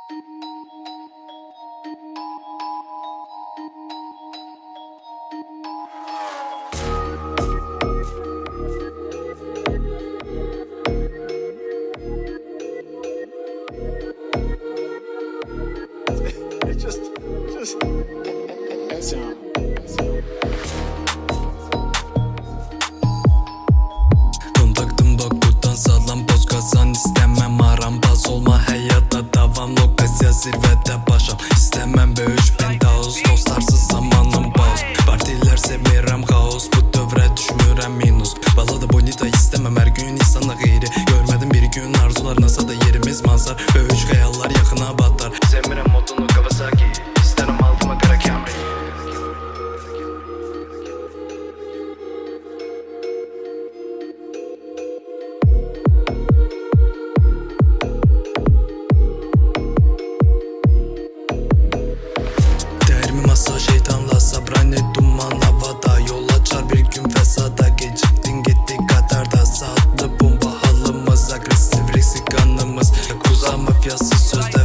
Just Kontaktım doktordan sağlam boz kazan istemem arambaz olma hayatta devam lokasya zirvede başam istemem böyüş penthouse dostarsız zamanım boz partiler semirəm kaos bu dövrə düşmürəm minus balada bonita istemem her gün insana gayri görmedim bir gün arzular nasıl da yerimiz manzar böyüş hayallar yakına batar semirəm modunu Kawasaki isterim altıma kara Camry. Dermi masa şeytanla sabrani duman havada yol açar bir gün fesada geciktin gittik Katar'da saatli bomba halımız agresif risk anımız Yakuza mafyası sözde